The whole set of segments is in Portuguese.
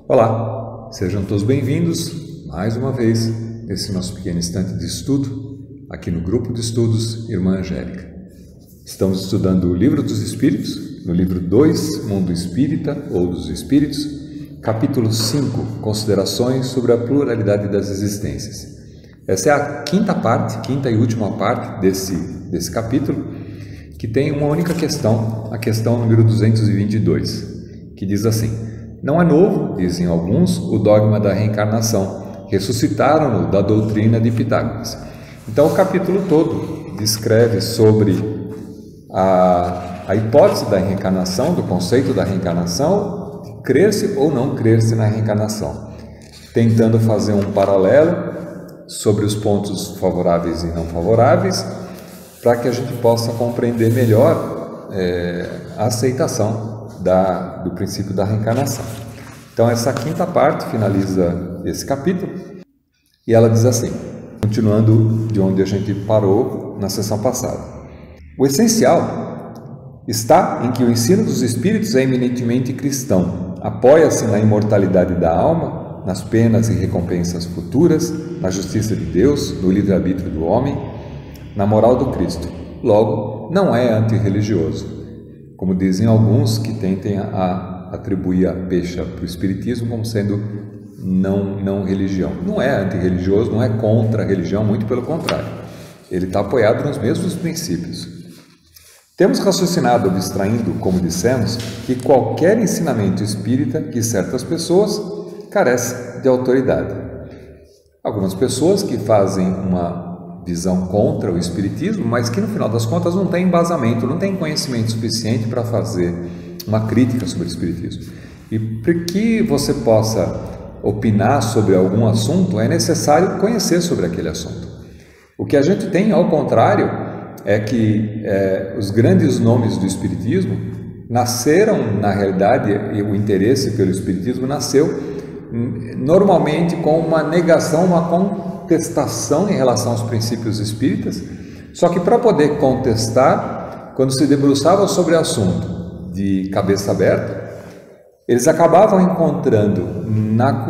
Olá, sejam todos bem-vindos mais uma vez nesse nosso pequeno instante de estudo aqui no grupo de estudos Irmã Angélica. Estamos estudando o Livro dos Espíritos, no livro 2, Mundo Espírita ou dos Espíritos, capítulo 5, Considerações sobre a Pluralidade das Existências. Essa é a quinta e última parte desse capítulo, que tem uma única questão, a questão número 222, que diz assim: não é novo, dizem alguns, o dogma da reencarnação, ressuscitaram-no da doutrina de Pitágoras. Então o capítulo todo descreve sobre a hipótese da reencarnação, do conceito da reencarnação, de crer-se ou não crer-se na reencarnação, tentando fazer um paralelo sobre os pontos favoráveis e não favoráveis, para que a gente possa compreender melhor a aceitação do princípio da reencarnação. Então essa quinta parte finaliza esse capítulo e ela diz assim, continuando de onde a gente parou na sessão passada: o essencial está em que o ensino dos Espíritos é eminentemente cristão, apoia-se na imortalidade da alma, nas penas e recompensas futuras, na justiça de Deus, no livre-arbítrio do homem, na moral do Cristo. Logo, não é antirreligioso, como dizem alguns que tentem atribuir a pecha para o Espiritismo como sendo não religião. Não é antirreligioso, não é contra a religião, muito pelo contrário. Ele está apoiado nos mesmos princípios. Temos raciocinado, abstraindo, como dissemos, que qualquer ensinamento espírita de certas pessoas carece de autoridade. Algumas pessoas que fazem uma visão contra o Espiritismo, mas que no final das contas não tem embasamento, não tem conhecimento suficiente para fazer uma crítica sobre o Espiritismo. E para que você possa opinar sobre algum assunto, é necessário conhecer sobre aquele assunto. O que a gente tem, ao contrário, é que os grandes nomes do Espiritismo nasceram, na realidade, e o interesse pelo Espiritismo nasceu normalmente com uma negação, uma contestação em relação aos princípios espíritas, só que para poder contestar, quando se debruçavam sobre o assunto de cabeça aberta, eles acabavam encontrando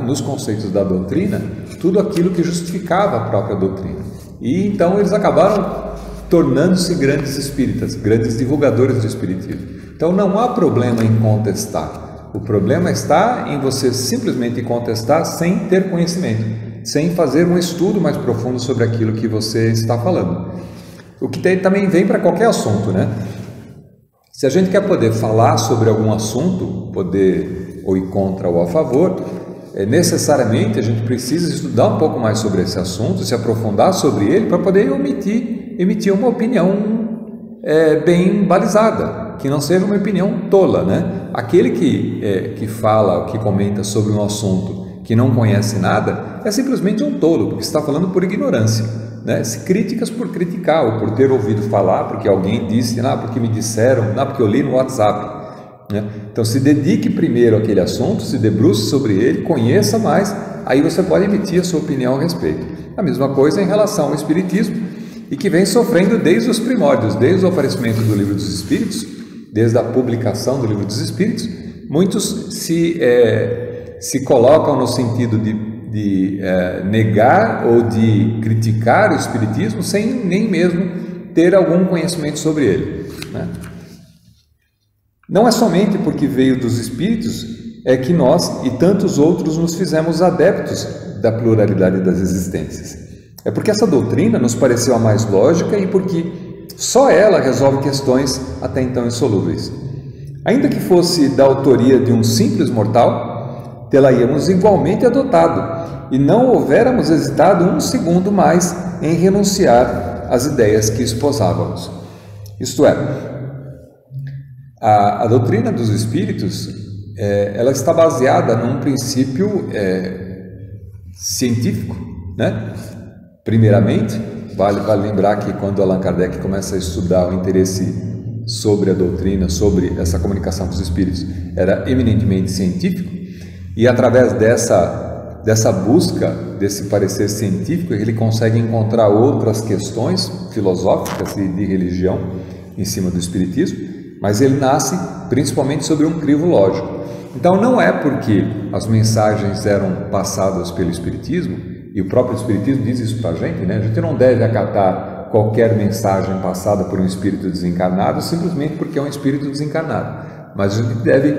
nos conceitos da doutrina tudo aquilo que justificava a própria doutrina. E então eles acabaram tornando-se grandes espíritas, grandes divulgadores do espiritismo. Então não há problema em contestar. O problema está em você simplesmente contestar sem ter conhecimento, sem fazer um estudo mais profundo sobre aquilo que você está falando. O que também vem para qualquer assunto, né? Se a gente quer poder falar sobre algum assunto, poder ou ir contra ou a favor, necessariamente a gente precisa estudar um pouco mais sobre esse assunto, se aprofundar sobre ele para poder emitir uma opinião bem balizada, que não seja uma opinião tola, né? Aquele que fala, que comenta sobre um assunto que não conhece nada, é simplesmente um tolo, porque está falando por ignorância, né? Se críticas por criticar, ou por ter ouvido falar, porque alguém disse, porque me disseram, porque eu li no WhatsApp, né? Então se dedique primeiro àquele assunto, se debruce sobre ele, conheça mais, aí você pode emitir a sua opinião a respeito. A mesma coisa em relação ao Espiritismo, e que vem sofrendo desde os primórdios, desde o aparecimento do Livro dos Espíritos, desde a publicação do Livro dos Espíritos. Muitos se colocam no sentido de negar ou de criticar o Espiritismo sem nem mesmo ter algum conhecimento sobre ele, né? Não é somente porque veio dos Espíritos que nós e tantos outros nos fizemos adeptos da pluralidade das existências. É porque essa doutrina nos pareceu a mais lógica e porque só ela resolve questões até então insolúveis. Ainda que fosse da autoria de um simples mortal, tê-la-íamos igualmente adotado, e não houvéramos hesitado um segundo mais em renunciar às ideias que esposávamos. Isto é, a doutrina dos Espíritos, ela está baseada num princípio científico, né? Primeiramente, vale lembrar que quando Allan Kardec começa a estudar o interesse sobre a doutrina, sobre essa comunicação com os Espíritos, era eminentemente científico, e através dessa busca, desse parecer científico, ele consegue encontrar outras questões filosóficas e de religião em cima do Espiritismo, mas ele nasce principalmente sobre um crivo lógico. Então não é porque as mensagens eram passadas pelo Espiritismo, e o próprio Espiritismo diz isso para a gente, né? A gente não deve acatar qualquer mensagem passada por um espírito desencarnado simplesmente porque é um espírito desencarnado, mas a gente deve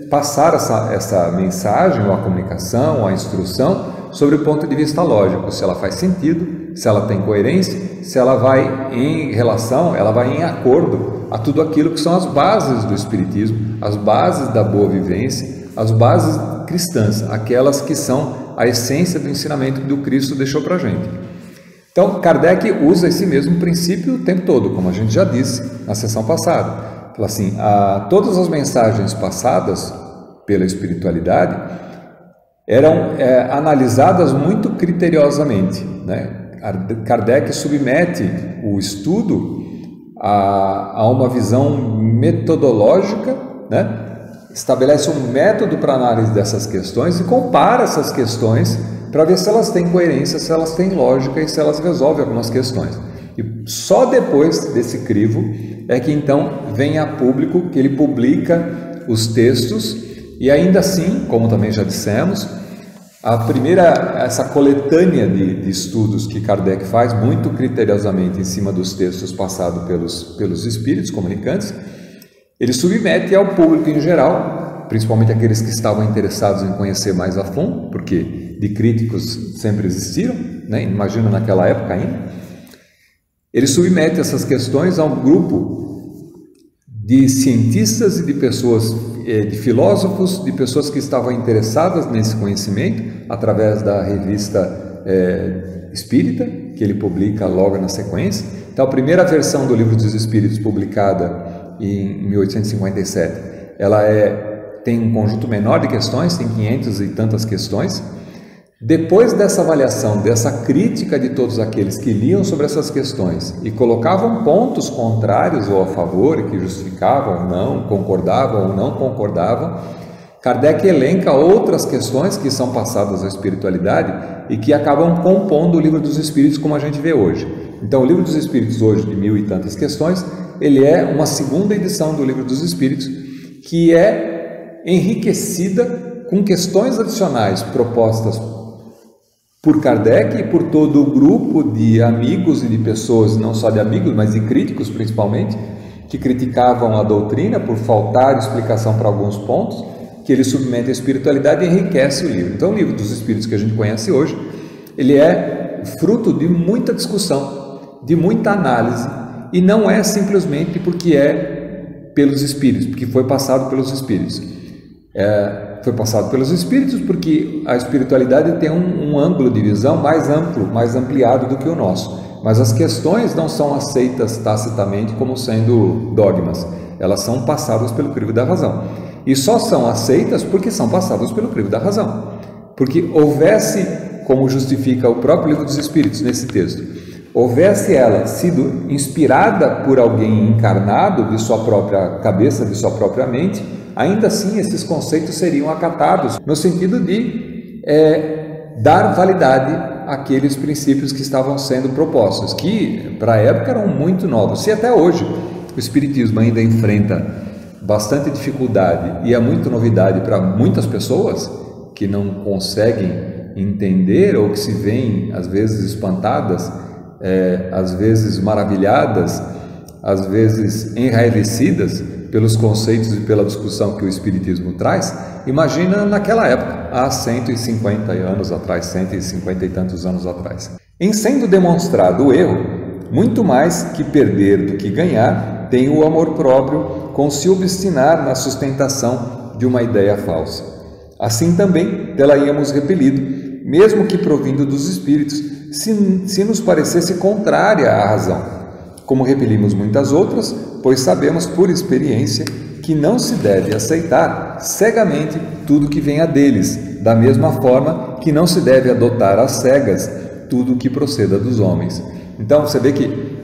passar essa mensagem, ou a comunicação, ou a instrução, sobre o ponto de vista lógico, se ela faz sentido, se ela tem coerência, se ela vai em relação, ela vai em acordo a tudo aquilo que são as bases do Espiritismo, as bases da boa vivência, as bases cristãs, aquelas que são a essência do ensinamento que o Cristo deixou para a gente. Então, Kardec usa esse mesmo princípio o tempo todo, como a gente já disse na sessão passada. Fala assim, todas as mensagens passadas pela espiritualidade eram analisadas muito criteriosamente, né? Kardec submete o estudo a uma visão metodológica, né? Estabelece um método para análise dessas questões e compara essas questões para ver se elas têm coerência, se elas têm lógica e se elas resolvem algumas questões. E só depois desse crivo é que então vem a público, que ele publica os textos, e ainda assim, como também já dissemos, essa coletânea de estudos que Kardec faz muito criteriosamente em cima dos textos passados pelos espíritos comunicantes, ele submete ao público em geral, principalmente aqueles que estavam interessados em conhecer mais a fundo, porque de críticos sempre existiram, né? Imagina naquela época ainda. Ele submete essas questões a um grupo de cientistas e de pessoas, de filósofos, de pessoas que estavam interessadas nesse conhecimento, através da revista Espírita, que ele publica logo na sequência. Então, a primeira versão do Livro dos Espíritos, publicada em 1857, ela tem um conjunto menor de questões, tem 500 e tantas questões. Depois dessa avaliação, dessa crítica de todos aqueles que liam sobre essas questões e colocavam pontos contrários ou a favor, que justificavam ou não, concordavam ou não concordavam, Kardec elenca outras questões que são passadas à espiritualidade e que acabam compondo o Livro dos Espíritos como a gente vê hoje. Então, o Livro dos Espíritos hoje, de 1000 e tantas questões, ele é uma segunda edição do Livro dos Espíritos, que é enriquecida com questões adicionais propostas por Kardec e por todo o grupo de amigos e de pessoas, não só de amigos, mas de críticos principalmente, que criticavam a doutrina por faltar explicação para alguns pontos, que ele submete à espiritualidade e enriquece o livro. Então, o Livro dos Espíritos que a gente conhece hoje, ele é fruto de muita discussão, de muita análise, e não é simplesmente porque é pelos Espíritos, porque foi passado pelos Espíritos. Foi passado pelos Espíritos porque a espiritualidade tem um ângulo de visão mais amplo, mais ampliado do que o nosso. Mas as questões não são aceitas tacitamente como sendo dogmas. Elas são passadas pelo crivo da razão. E só são aceitas porque são passadas pelo crivo da razão. Porque houvesse, como justifica o próprio Livro dos Espíritos nesse texto, houvesse ela sido inspirada por alguém encarnado de sua própria cabeça, de sua própria mente, ainda assim esses conceitos seriam acatados no sentido de dar validade àqueles princípios que estavam sendo propostos, que para a época eram muito novos. Se até hoje o Espiritismo ainda enfrenta bastante dificuldade e é muito novidade para muitas pessoas que não conseguem entender ou que se veem às vezes espantadas, às vezes maravilhadas, às vezes enraivecidas pelos conceitos e pela discussão que o Espiritismo traz, imagina naquela época, há 150 anos atrás, 150 e tantos anos atrás. Em sendo demonstrado o erro, muito mais que perder do que ganhar, tem o amor próprio com se obstinar na sustentação de uma ideia falsa. Assim também dela íamos repelido, mesmo que provindo dos Espíritos, se nos parecesse contrária à razão. Como repelimos muitas outras, pois sabemos por experiência que não se deve aceitar cegamente tudo que venha deles, da mesma forma que não se deve adotar às cegas tudo que proceda dos homens. Então você vê que,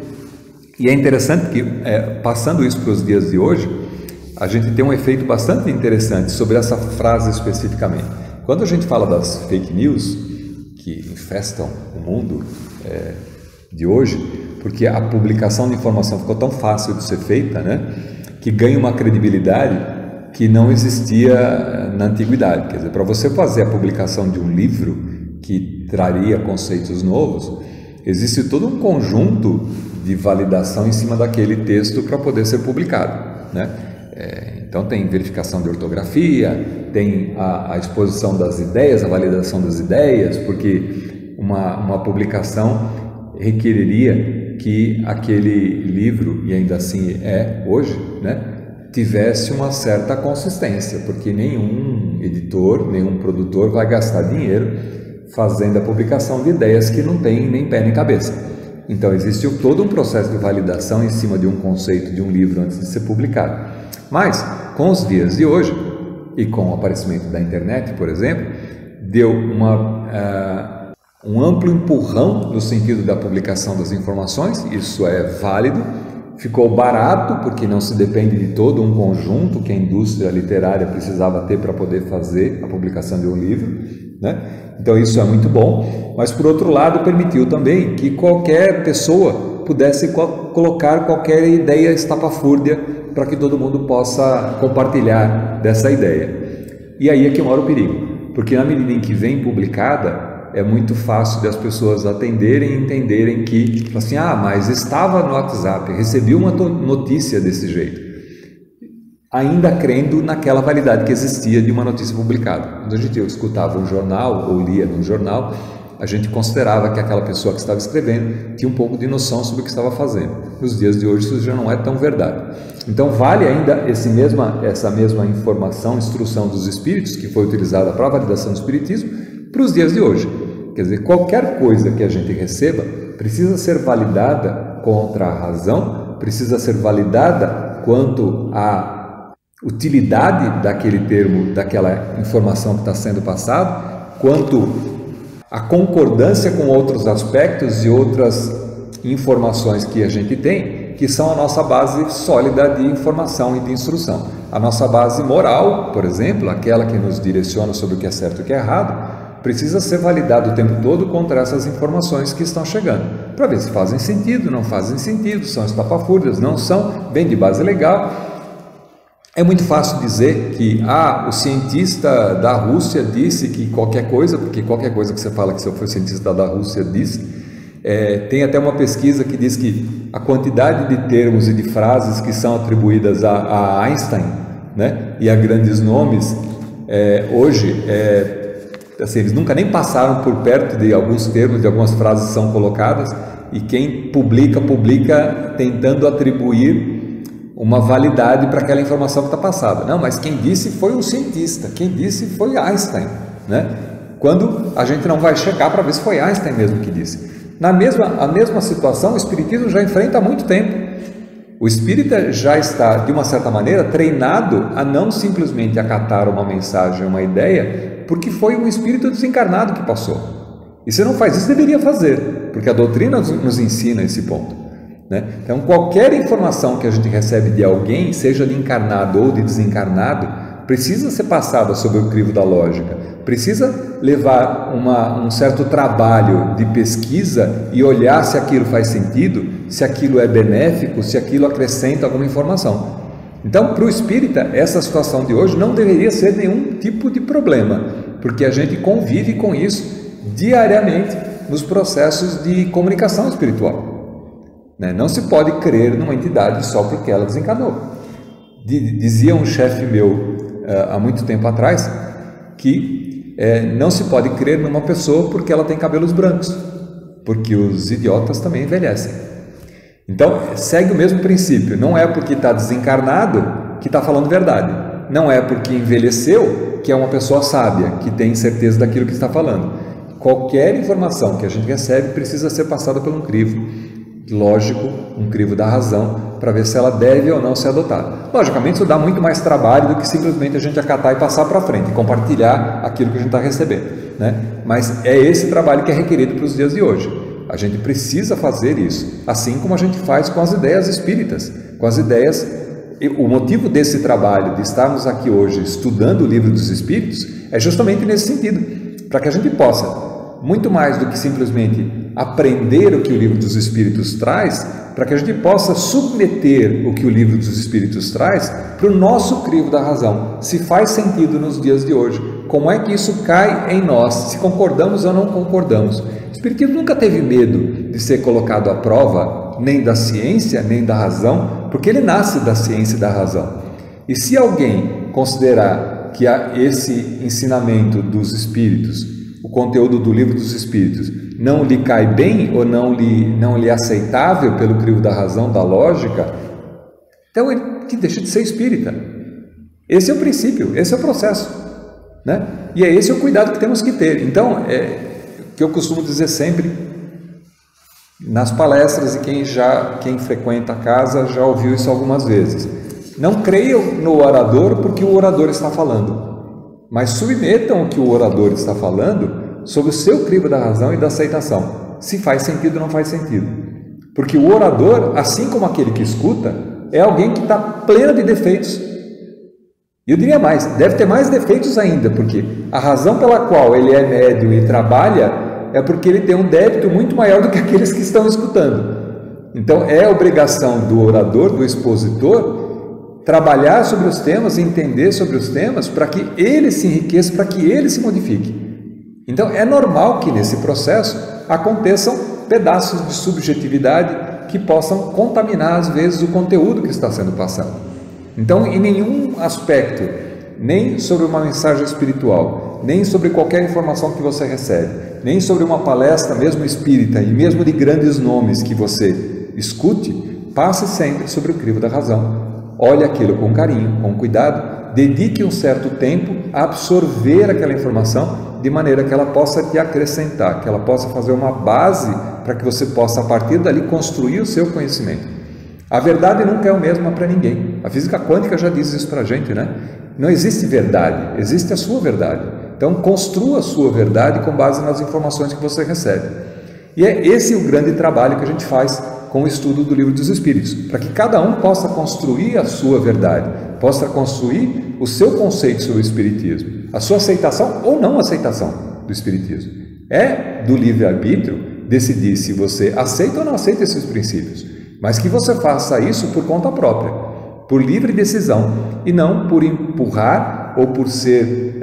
e é interessante que passando isso para os dias de hoje, a gente tem um efeito bastante interessante sobre essa frase especificamente. Quando a gente fala das fake news que infestam o mundo de hoje, porque a publicação de informação ficou tão fácil de ser feita, né, que ganha uma credibilidade que não existia na antiguidade. Quer dizer, para você fazer a publicação de um livro que traria conceitos novos, existe todo um conjunto de validação em cima daquele texto para poder ser publicado, né? Então tem verificação de ortografia, tem a exposição das ideias, a validação das ideias, porque uma publicação requeriria que aquele livro, e ainda assim é hoje, né, tivesse uma certa consistência, porque nenhum editor, nenhum produtor vai gastar dinheiro fazendo a publicação de ideias que não tem nem pé nem cabeça. Então existe todo um processo de validação em cima de um conceito de um livro antes de ser publicado. Mas com os dias de hoje e com o aparecimento da internet, por exemplo, deu um amplo empurrão no sentido da publicação das informações. Isso é válido. Ficou barato, porque não se depende de todo um conjunto que a indústria literária precisava ter para poder fazer a publicação de um livro, né? Então isso é muito bom, mas por outro lado permitiu também que qualquer pessoa pudesse colocar qualquer ideia estapafúrdia para que todo mundo possa compartilhar dessa ideia. E aí é que mora o perigo, porque na medida em que vem publicada, é muito fácil das pessoas atenderem e entenderem que, assim, mas estava no WhatsApp, recebi uma notícia desse jeito, ainda crendo naquela validade que existia de uma notícia publicada. Quando a gente escutava um jornal ou lia num jornal, a gente considerava que aquela pessoa que estava escrevendo tinha um pouco de noção sobre o que estava fazendo. Nos dias de hoje isso já não é tão verdade. Então vale ainda essa mesma informação, instrução dos espíritos, que foi utilizada para a validação do espiritismo, para os dias de hoje. Quer dizer, qualquer coisa que a gente receba precisa ser validada contra a razão, precisa ser validada quanto à utilidade daquele termo, daquela informação que está sendo passada, quanto à concordância com outros aspectos e outras informações que a gente tem, que são a nossa base sólida de informação e de instrução. A nossa base moral, por exemplo, aquela que nos direciona sobre o que é certo e o que é errado, precisa ser validado o tempo todo contra essas informações que estão chegando, para ver se fazem sentido, não fazem sentido, são estapafúrdias, não são, vem de base legal. É muito fácil dizer que o cientista da Rússia disse que qualquer coisa, porque qualquer coisa que você fala que se eu for cientista da Rússia disse, tem até uma pesquisa que diz que a quantidade de termos e de frases que são atribuídas a Einstein, né, e a grandes nomes, hoje assim, eles nunca nem passaram por perto de alguns termos, de algumas frases que são colocadas, e quem publica tentando atribuir uma validade para aquela informação que está passada. Não, mas quem disse foi um cientista, quem disse foi Einstein, né? Quando a gente não vai checar para ver se foi Einstein mesmo que disse. A mesma situação o espiritismo já enfrenta há muito tempo. O espírita já está, de uma certa maneira, treinado a não simplesmente acatar uma mensagem, uma ideia, porque foi um espírito desencarnado que passou. E se não faz isso, deveria fazer, porque a doutrina nos ensina esse ponto, né? Então, qualquer informação que a gente recebe de alguém, seja de encarnado ou de desencarnado, precisa ser passada sob o crivo da lógica, precisa levar um certo trabalho de pesquisa e olhar se aquilo faz sentido, se aquilo é benéfico, se aquilo acrescenta alguma informação. Então, para o espírita, essa situação de hoje não deveria ser nenhum tipo de problema, porque a gente convive com isso diariamente nos processos de comunicação espiritual, né? Não se pode crer numa entidade só porque ela desencarnou. Dizia um chefe meu há muito tempo atrás que não se pode crer numa pessoa porque ela tem cabelos brancos, porque os idiotas também envelhecem. Então, segue o mesmo princípio. Não é porque está desencarnado que está falando verdade. Não é porque envelheceu que é uma pessoa sábia, que tem certeza daquilo que está falando. Qualquer informação que a gente recebe precisa ser passada por um crivo lógico, um crivo da razão, para ver se ela deve ou não ser adotada. Logicamente, isso dá muito mais trabalho do que simplesmente a gente acatar e passar para frente, compartilhar aquilo que a gente está recebendo, né? Mas é esse trabalho que é requerido para os dias de hoje. A gente precisa fazer isso, assim como a gente faz com as ideias espíritas, com as ideias. O motivo desse trabalho, de estarmos aqui hoje estudando o Livro dos Espíritos, é justamente nesse sentido, para que a gente possa muito mais do que simplesmente aprender o que o Livro dos Espíritos traz, para que a gente possa submeter o que o Livro dos Espíritos traz para o nosso crivo da razão, se faz sentido nos dias de hoje, como é que isso cai em nós, se concordamos ou não concordamos. O Espiritismo nunca teve medo de ser colocado à prova, nem da ciência, nem da razão, porque ele nasce da ciência e da razão. E se alguém considerar que esse ensinamento dos Espíritos, o conteúdo do Livro dos Espíritos, não lhe cai bem ou não lhe é aceitável pelo crivo da razão, da lógica, então ele que deixa de ser espírita. Esse é o princípio, esse é o processo, né? E é esse o cuidado que temos que ter. Então, que eu costumo dizer sempre nas palestras, e quem frequenta a casa já ouviu isso algumas vezes: não creiam no orador porque o orador está falando, mas submetam o que o orador está falando sob o seu crivo da razão e da aceitação, se faz sentido ou não faz sentido. Porque o orador, assim como aquele que escuta, é alguém que está pleno de defeitos. E eu diria mais, deve ter mais defeitos ainda, porque a razão pela qual ele é médium e trabalha é porque ele tem um débito muito maior do que aqueles que estão escutando. Então é obrigação do orador, do expositor, trabalhar sobre os temas, entender sobre os temas, para que ele se enriqueça, para que ele se modifique. Então é normal que nesse processo aconteçam pedaços de subjetividade que possam contaminar às vezes o conteúdo que está sendo passado. Então, em nenhum aspecto, nem sobre uma mensagem espiritual, nem sobre qualquer informação que você recebe, nem sobre uma palestra mesmo espírita e mesmo de grandes nomes que você escute, passe sempre sobre o crivo da razão. Olhe aquilo com carinho, com cuidado, dedique um certo tempo a absorver aquela informação de maneira que ela possa te acrescentar, que ela possa fazer uma base para que você possa, a partir dali, construir o seu conhecimento. A verdade nunca é a mesma para ninguém. A física quântica já diz isso para a gente, né? Não existe verdade, existe a sua verdade. Então, construa a sua verdade com base nas informações que você recebe. E é esse o grande trabalho que a gente faz com o estudo do Livro dos Espíritos, para que cada um possa construir a sua verdade, possa construir o seu conceito sobre o Espiritismo, a sua aceitação ou não aceitação do Espiritismo. É do livre-arbítrio decidir se você aceita ou não aceita esses princípios, mas que você faça isso por conta própria, por livre decisão, e não por empurrar ou por ser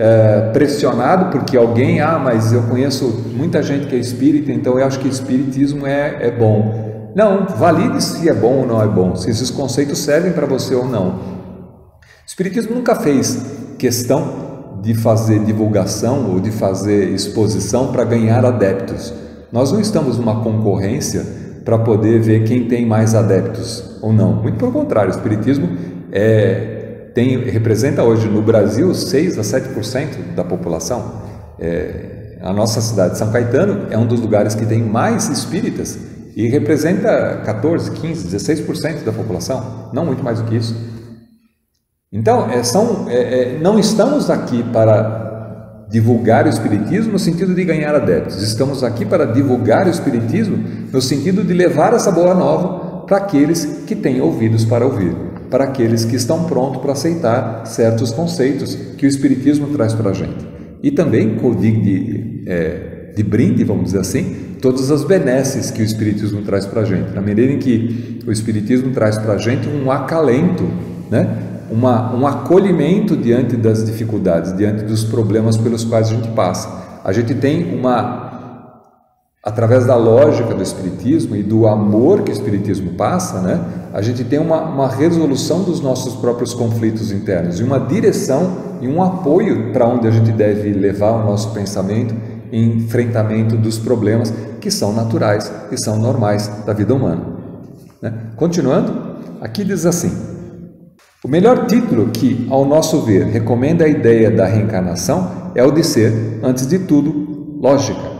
pressionado porque alguém, mas eu conheço muita gente que é espírita, então eu acho que espiritismo é bom. Não, valide se é bom ou não é bom, se esses conceitos servem para você ou não. O Espiritismo nunca fez questão de fazer divulgação ou de fazer exposição para ganhar adeptos. Nós não estamos numa concorrência para poder ver quem tem mais adeptos ou não. Muito pelo contrário, o Espiritismo representa hoje no Brasil 6 a 7% da população. A nossa cidade de São Caetano é um dos lugares que tem mais espíritas e representa 14, 15, 16% da população, não muito mais do que isso. Então, não estamos aqui para divulgar o Espiritismo no sentido de ganhar adeptos, estamos aqui para divulgar o Espiritismo no sentido de levar essa boa nova para aqueles que têm ouvidos para ouvir, para aqueles que estão prontos para aceitar certos conceitos que o Espiritismo traz para a gente. E também, de brinde, vamos dizer assim, todas as benesses que o Espiritismo traz para a gente, na medida em que o Espiritismo traz para a gente um acalento, né? Um acolhimento diante das dificuldades, diante dos problemas pelos quais a gente passa. A gente tem através da lógica do Espiritismo e do amor que o Espiritismo passa, né? A gente tem uma resolução dos nossos próprios conflitos internos, e uma direção e um apoio para onde a gente deve levar o nosso pensamento em enfrentamento dos problemas que são naturais, que são normais da vida humana, né? Continuando, aqui diz assim: o melhor título que, ao nosso ver, recomenda a ideia da reencarnação é o de ser, antes de tudo, lógica.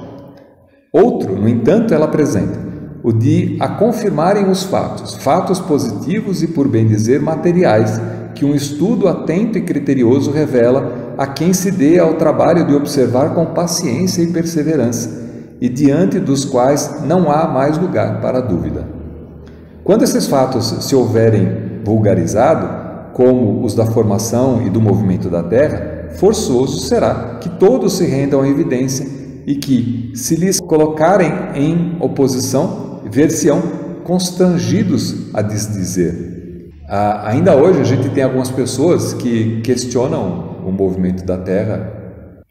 Outro, no entanto, ela apresenta o de a confirmarem os fatos positivos e, por bem dizer, materiais, que um estudo atento e criterioso revela a quem se dê ao trabalho de observar com paciência e perseverança, e diante dos quais não há mais lugar para a dúvida. Quando esses fatos se houverem vulgarizado, como os da formação e do movimento da Terra, forçoso será que todos se rendam à evidência e que, se lhes colocarem em oposição, ver-se-ão constrangidos a desdizer. Ainda hoje a gente tem algumas pessoas que questionam o movimento da Terra,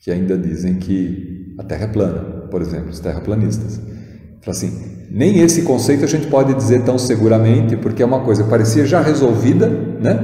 que ainda dizem que a Terra é plana, por exemplo, os terraplanistas. Fala assim, nem esse conceito a gente pode dizer tão seguramente, porque é uma coisa que parecia já resolvida, né,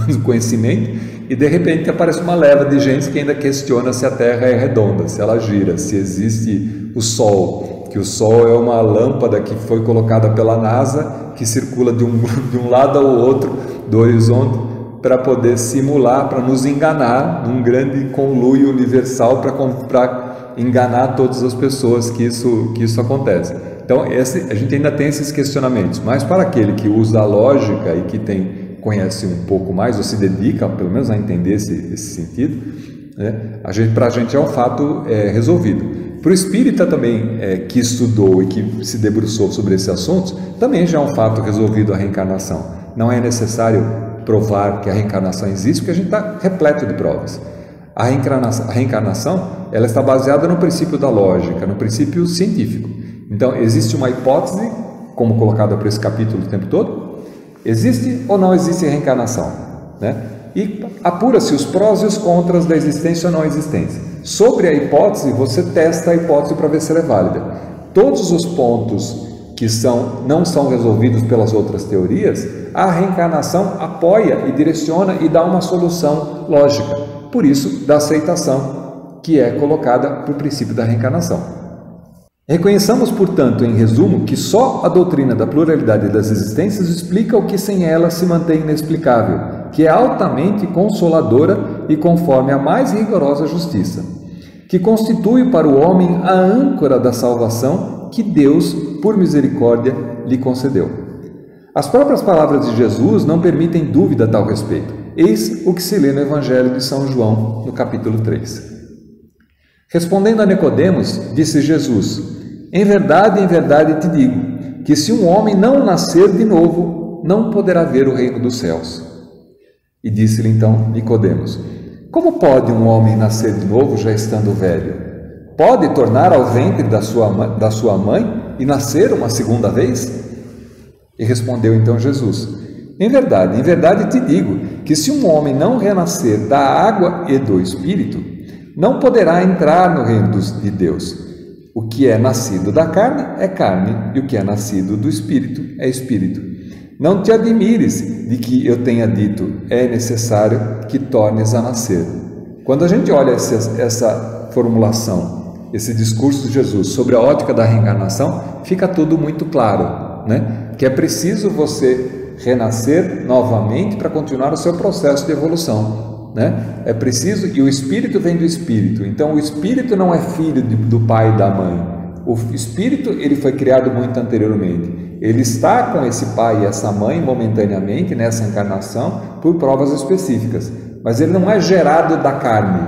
no conhecimento, e de repente aparece uma leva de gente que ainda questiona se a Terra é redonda, se ela gira, se existe o Sol, que o Sol é uma lâmpada que foi colocada pela NASA, que circula de um lado ao outro do horizonte para poder simular, para nos enganar num grande conluio universal para enganar todas as pessoas que isso acontece. Então a gente ainda tem esses questionamentos, mas para aquele que usa a lógica e que conhece um pouco mais, ou se dedica pelo menos a entender esse sentido, né, para a gente é um fato resolvido. Para o espírita também, que estudou e que se debruçou sobre esses assuntos, também já é um fato resolvido a reencarnação. Não é necessário provar que a reencarnação existe, porque a gente está repleto de provas. A reencarnação ela está baseada no princípio da lógica, no princípio científico. Então, existe uma hipótese, como colocada para esse capítulo o tempo todo, existe ou não existe reencarnação, né? E apura-se os prós e os contras da existência ou não existência. Sobre a hipótese, você testa a hipótese para ver se ela é válida. Todos os pontos que não são resolvidos pelas outras teorias, a reencarnação apoia e direciona e dá uma solução lógica. Por isso, da aceitação que é colocada por princípio da reencarnação. Reconheçamos, portanto, em resumo, que só a doutrina da pluralidade das existências explica o que sem ela se mantém inexplicável, que é altamente consoladora e conforme a mais rigorosa justiça, que constitui para o homem a âncora da salvação que Deus, por misericórdia, lhe concedeu. As próprias palavras de Jesus não permitem dúvida a tal respeito. Eis o que se lê no Evangelho de São João, no capítulo 3. Respondendo a Nicodemos, disse Jesus: em verdade te digo, que se um homem não nascer de novo, não poderá ver o reino dos céus. E disse-lhe então Nicodemos: como pode um homem nascer de novo já estando velho? Pode tornar ao ventre da sua mãe e nascer uma segunda vez? E respondeu então Jesus: em verdade te digo, que se um homem não renascer da água e do Espírito, não poderá entrar no reino de Deus. O que é nascido da carne é carne, e o que é nascido do Espírito é Espírito. Não te admires de que eu tenha dito, é necessário que tornes a nascer. Quando a gente olha essa formulação, esse discurso de Jesus sobre a ótica da reencarnação, fica tudo muito claro, né? Que é preciso você renascer novamente para continuar o seu processo de evolução. Né? É preciso, e o Espírito vem do Espírito, então o Espírito não é filho do pai e da mãe. O Espírito ele foi criado muito anteriormente, ele está com esse pai e essa mãe momentaneamente nessa encarnação por provas específicas, mas ele não é gerado da carne,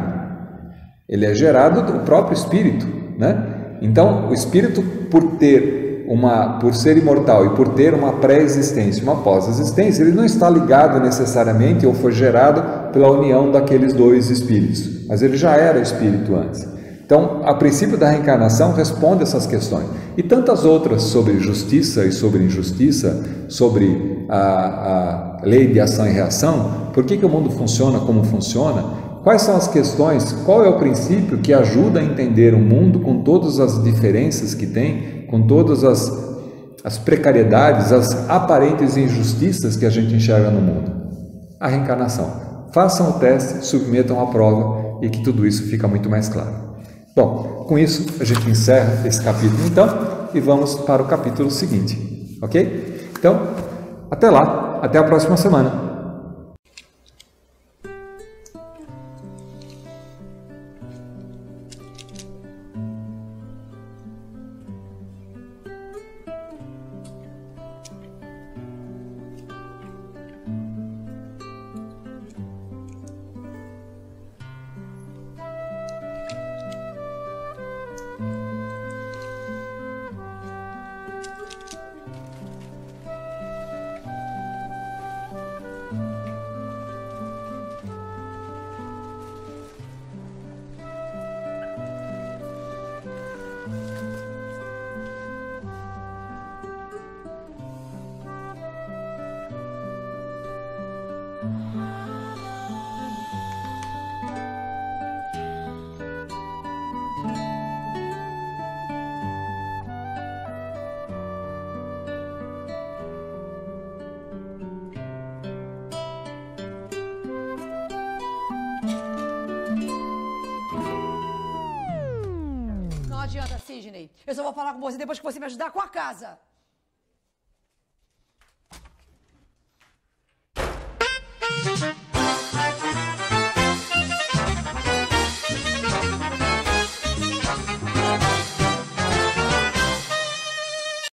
ele é gerado do próprio Espírito, né? Então o Espírito, por ser imortal e por ter uma pré-existência, uma pós-existência, ele não está ligado necessariamente ou foi gerado pela união daqueles dois espíritos, mas ele já era espírito antes. Então, a princípio da reencarnação responde essas questões. E tantas outras sobre justiça e sobre injustiça, sobre a lei de ação e reação, por que o mundo funciona como funciona, quais são as questões, qual é o princípio que ajuda a entender o mundo com todas as diferenças que tem, com todas as precariedades, as aparentes injustiças que a gente enxerga no mundo. A reencarnação. Façam o teste, submetam a prova e que tudo isso fica muito mais claro. Bom, com isso a gente encerra esse capítulo então e vamos para o capítulo seguinte, ok? Então, até lá, até a próxima semana. casa, Sidney. Eu só vou falar com você depois que você me ajudar com a casa.